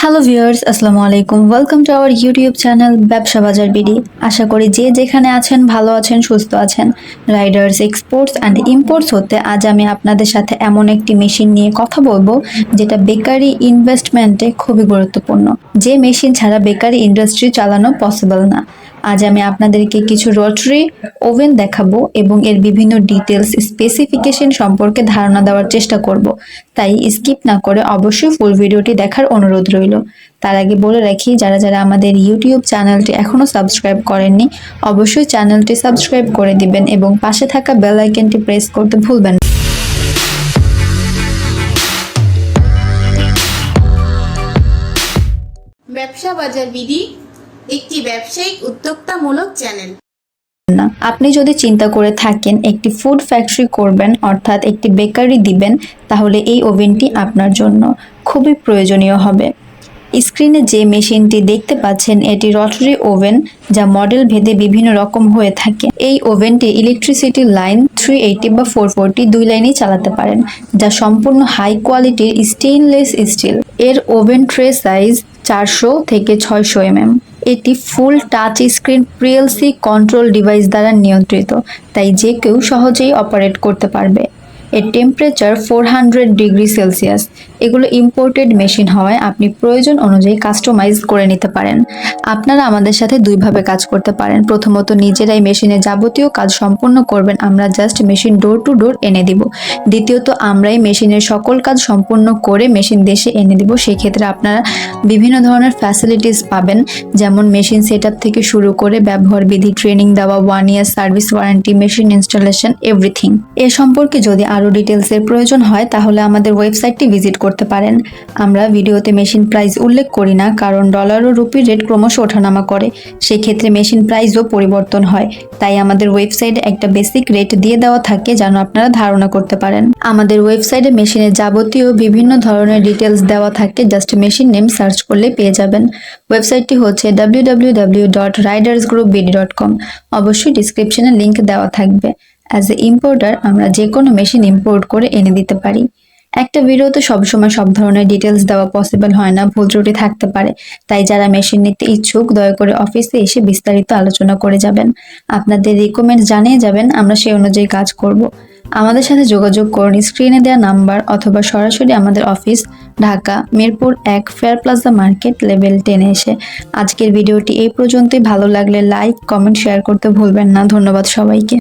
Hello viewers, আসসালামু আলাইকুম। Welcome to our YouTube channel ব্যবসা বাজার বিডি। আশা করি যে যেখানে আছেন ভালো আছেন, সুস্থ আছেন। রাইডার্স, এক্সপোর্টস অ্যান্ড ইম্পোর্টস হতে আজ আমি আপনাদের সাথে এমন একটি মেশিন নিয়ে কথা বলবো যেটা বেকারি ইনভেস্টমেন্টে খুবই গুরুত্বপূর্ণ। যে মেশিন ছাড়া বেকারি ইন্ডাস্ট্রি চালানো পসিবল না। আজ আমি আপনাদেরকে কিছু রোটারি ওভেন দেখাবো এবং এর বিভিন্ন ডিটেলস, স্পেসিফিকেশন সম্পর্কে ধারণা দেওয়ার চেষ্টা করব। তাই স্কিপ না করে অবশ্যই ফুল ভিডিওটি দেখার অনুরোধ রইল। তার আগে বলে রাখি, যারা যারা আমাদের ইউটিউব চ্যানেলটি এখনো সাবস্ক্রাইব করেননি অবশ্যই চ্যানেলটি সাবস্ক্রাইব করে দিবেন এবং পাশে থাকা বেল আইকনটি প্রেস করতে ভুলবেন না। ব্যবসা বাজার বিডি একটি ব্যবসায়িক উদ্যোক্তামূলক চ্যানেল। আপনি যদি চিন্তা করে থাকেন একটি ফুড ফ্যাক্টরি করবেন, অর্থাৎ একটি বেকারি দিবেন, তাহলে এই ওভেনটি আপনার জন্য খুবই প্রয়োজনীয় হবে। স্ক্রিনে যে মেশিনটি দেখতে পাচ্ছেন এটি রটারি ওভেন, যা মডেল ভেদে বিভিন্ন রকম হয়ে থাকে। এই ওভেনটি ইলেকট্রিসিটি লাইন 380 বা 440 দুই লাইনেই চালাতে পারেন, যা সম্পূর্ণ হাই কোয়ালিটির স্টেইনলেস স্টিল। এর ওভেন ট্রে সাইজ 400 থেকে 600 mm। এটি ফুল touch screen PLC control device দ্বারা নিয়ন্ত্রিত, তাই যে কেউ সহজেই অপারেট করতে পারবে। এর টেম্পারেচার 400 ডিগ্রি সেলসিয়াস। এগুলো ইম্পোর্টেড মেশিন হওয়ায় আপনি প্রয়োজন অনুযায়ী কাস্টমাইজ করে নিতে পারেন। আপনারা আমাদের সাথে দুইভাবে কাজ করতে পারেন। প্রথমত, নিজেরাই মেশিনের যাবতীয় কাজ সম্পূর্ণ করবেন, আমরা জাস্ট মেশিন ডোর টু ডোর এনে দিব। দ্বিতীয়ত, আমরাই মেশিনের সকল কাজ সম্পূর্ণ করে মেশিন দেশে এনে দিব। সেক্ষেত্রে আপনারা বিভিন্ন ধরনের ফ্যাসিলিটিস পাবেন, যেমন মেশিন সেটআপ থেকে শুরু করে ব্যবহার বিধি, ট্রেনিং দেওয়া, 1 year service warranty, machine installation, everything. এ সম্পর্কে যদি আরো ডিটেলসের প্রয়োজন হয় তাহলে আমাদের ওয়েবসাইটটি ভিজিট করতে পারেন। আমরা ভিডিওতে মেশিন প্রাইস উল্লেখ করি না, কারণ ডলার ও রুপির রেট ক্রমশ ওঠানামা করে, সেক্ষেত্রে মেশিন প্রাইসও পরিবর্তন হয়। তাই আমাদের ওয়েবসাইটে একটা বেসিক রেট দিয়ে দেওয়া থাকে যেন আপনারা ধারণা করতে পারেন। আমাদের ওয়েবসাইটে মেশিনের যাবতীয় বিভিন্ন ধরনের ডিটেলস দেওয়া থাকে, জাস্ট মেশিন নেম সার্চ করলে পেয়ে যাবেন। ওয়েবসাইটটি হচ্ছে www.ridersgroupbd.com। অবশ্যই ডিসক্রিপশনে লিংক দেওয়া থাকবে। অ্যাজ এ ইম্পোর্টার আমরা যে কোনো মেশিন ইম্পোর্ট করে এনে দিতে পারি। একটা ভিডিওতে সবসময় সব ধরনের ডিটেলস দেওয়া পসিবল হয় না, ভুল ত্রুটি থাকতে পারে। তাই যারা মেশিন নিতে ইচ্ছুক দয়া করে অফিসে এসে বিস্তারিত আলোচনা করে যাবেন। আপনাদের রিকমেন্ড জানিয়ে যাবেন, আমরা সেই অনুযায়ী কাজ করব। আমাদের সাথে যোগাযোগ করুন স্ক্রিনে দেওয়া নাম্বার অথবা সরাসরি আমাদের office Dhaka Mirpur 1 fair plaza market level 10 এসে। আজকের ভিডিওটি এই পর্যন্তই। ভালো লাগলে লাইক, কমেন্ট, শেয়ার করতে ভুলবেন না। ধন্যবাদ সবাইকে।